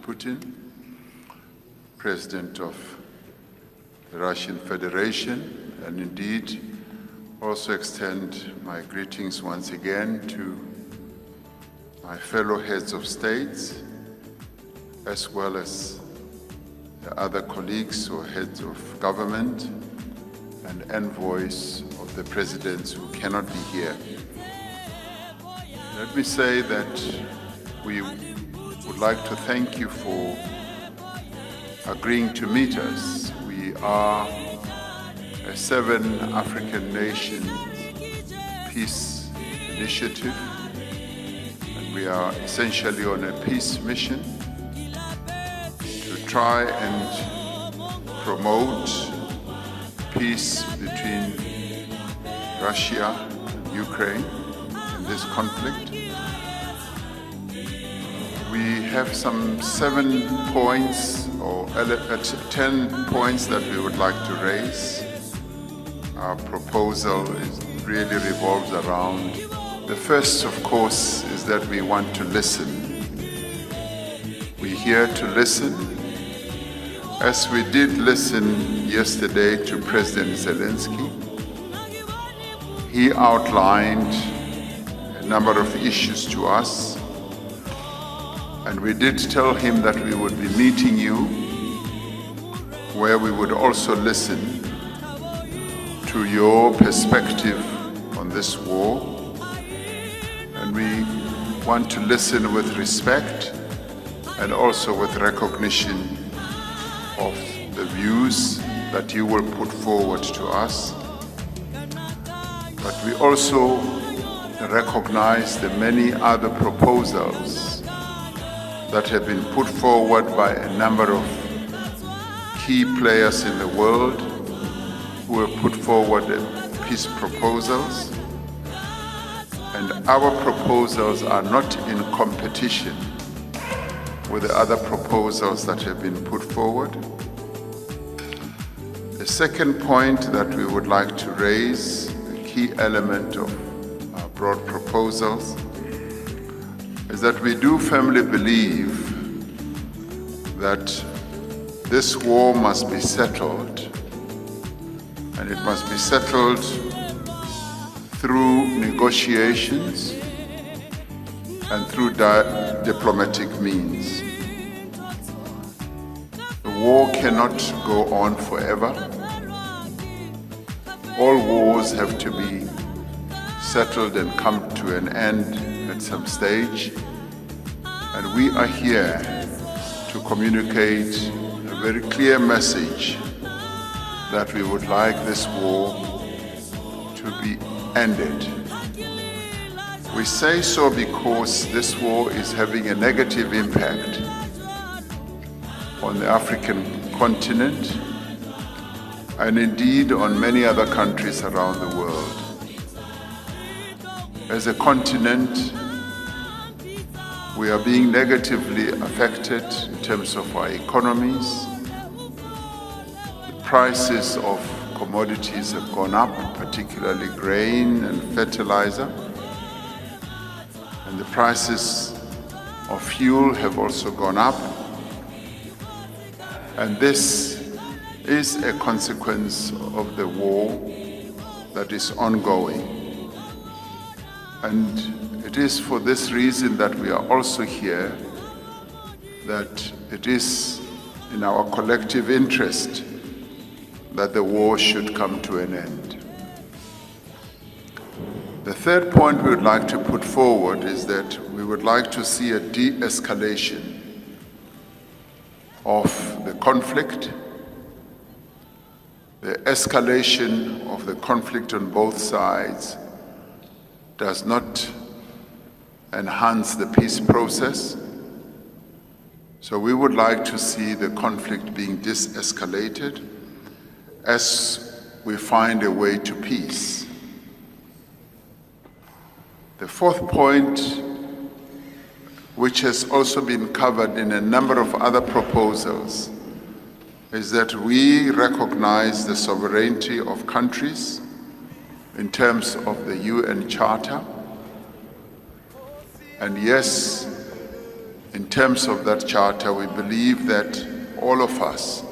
Putin, President of the Russian Federation, and indeed also extend my greetings once again to my fellow heads of states, as well as the other colleagues or heads of government and envoys of the presidents who cannot be here. Let me say that we would like to thank you for agreeing to meet us. We are a 7 African nations peace initiative, and we are essentially on a peace mission to try and promote peace between Russia and Ukraine in this conflict. We have some 7 points or 10 points that we would like to raise. Our proposal really revolves around the first, of course, is that we want to listen. We're here to listen, as we did listen yesterday to President Zelensky. He outlined a number of issues to us, and we did tell him that we would be meeting you, where we would also listen to your perspective on this war. And we want to listen with respect and also with recognition of the views that you will put forward to us. But we also recognize the many other proposals that have been put forward by a number of key players in the world who have put forward peace proposals. And our proposals are not in competition with the other proposals that have been put forward. The second point that we would like to raise, a key element of our broad proposals, is that we do firmly believe that this war must be settled, and it must be settled through negotiations and through diplomatic means. The war cannot go on forever. All wars have to be settled and come to an end at some stage, and we are here to communicate a very clear message that we would like this war to be ended. We say so because this war is having a negative impact on the African continent and indeed on many other countries around the world. As a continent, we are being negatively affected in terms of our economies. The prices of commodities have gone up, particularly grain and fertilizer. And the prices of fuel have also gone up. And this is a consequence of the war that is ongoing. And it is for this reason that we are also here, that it is in our collective interest that the war should come to an end. The third point we would like to put forward is that we would like to see a de-escalation of the conflict. The escalation of the conflict on both sides does not enhance the peace process. So we would like to see the conflict being de-escalated as we find a way to peace. The fourth point, which has also been covered in a number of other proposals, is that we recognize the sovereignty of countries in terms of the UN Charter. And yes, In terms of that charter, we believe that all of us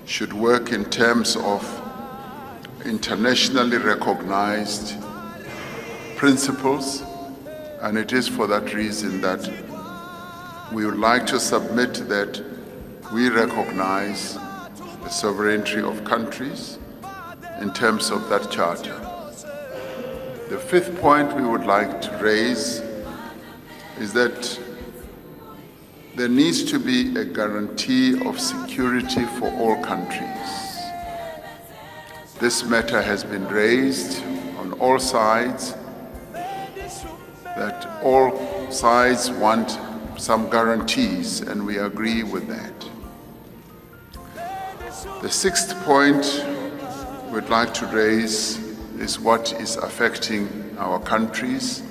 should work in terms of internationally recognized principles, and it is for that reason that we would like to submit that we recognize the sovereignty of countries in terms of that charter. The fifth point we would like to raise is that there needs to be a guarantee of security for all countries. This matter has been raised on all sides, that all sides want some guarantees, and we agree with that. The sixth point we'd like to raise is what is affecting our countries,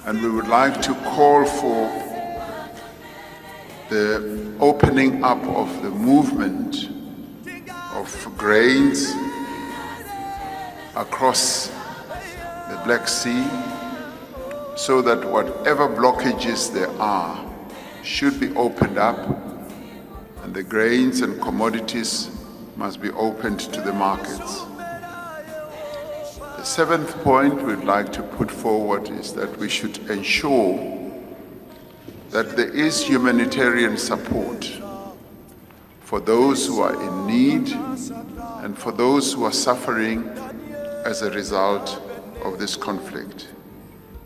and we would like to call for the opening up of the movement of grains across the Black Sea, so that whatever blockages there are should be opened up, and the grains and commodities must be opened to the markets. The seventh point we'd like to put forward is that we should ensure that there is humanitarian support for those who are in need and for those who are suffering as a result of this conflict.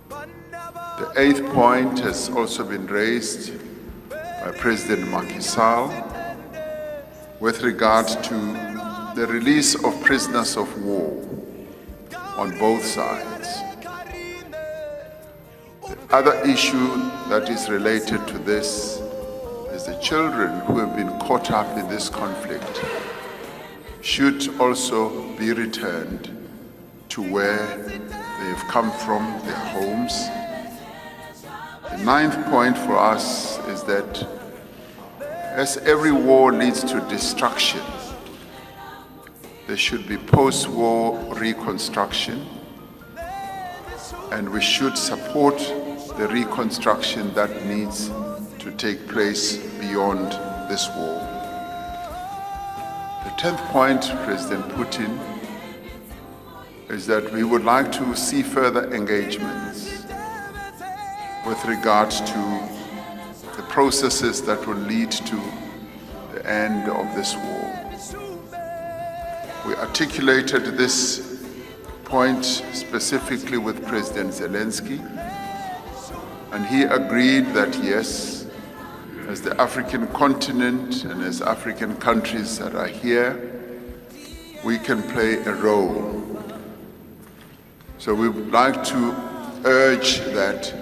The eighth point has also been raised by President Macky Sall with regard to the release of prisoners of war on both sides. The other issue that is related to this is the children who have been caught up in this conflict should also be returned to where they have come from, their homes. The ninth point for us is that as every war leads to destruction, there should be post-war reconstruction, and we should support the reconstruction that needs to take place beyond this war. The 10th point, President Putin, is that we would like to see further engagements with regard to the processes that will lead to the end of this war. We articulated this point specifically with President Zelensky, and he agreed that yes, as the African continent and as African countries that are here, we can play a role. So we would like to urge that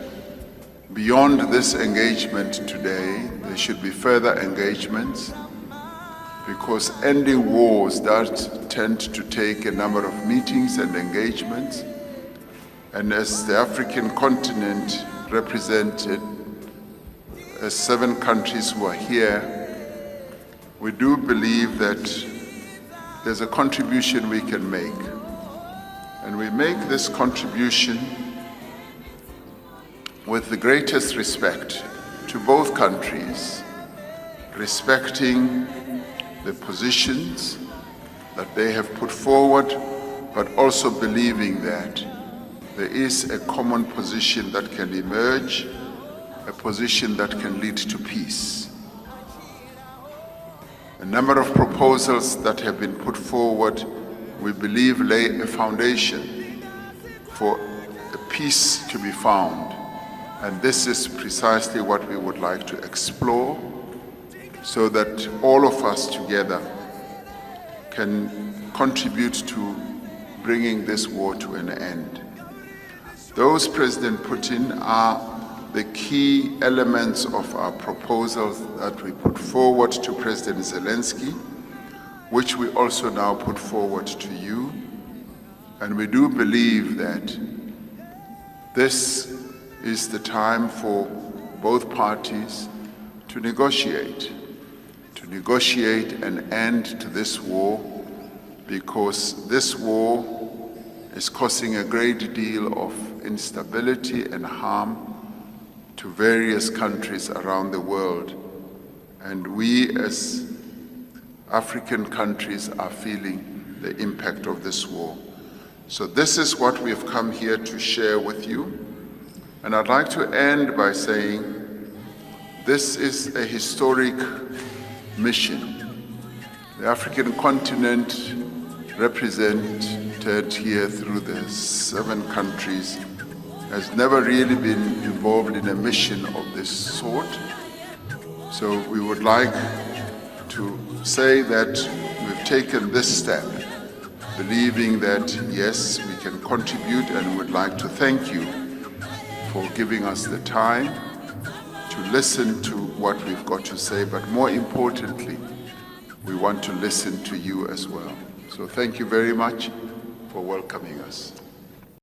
beyond this engagement today, there should be further engagements, because ending wars does tend to take a number of meetings and engagements. And as the African continent represented as 7 countries who are here, we do believe that there's a contribution we can make. And we make this contribution with the greatest respect to both countries, respecting the positions that they have put forward, but also believing that there is a common position that can emerge, a position that can lead to peace. A number of proposals that have been put forward, we believe, lay a foundation for a peace to be found. And this is precisely what we would like to explore, so that all of us together can contribute to bringing this war to an end. Those, President Putin, are the key elements of our proposals that we put forward to President Zelensky, which we also now put forward to you. And we do believe that this is the time for both parties to negotiate an end to this war, because this war is causing a great deal of instability and harm to various countries around the world. And we as African countries are feeling the impact of this war. So this is what we've come here to share with you. And I'd like to end by saying this is a historic mission. The African continent, represented here through the 7 countries, has never really been involved in a mission of this sort. So we would like to say that we've taken this step, believing that yes, we can contribute, and would like to thank you for giving us the time to listen to what we've got to say, but more importantly, we want to listen to you as well. So thank you very much for welcoming us.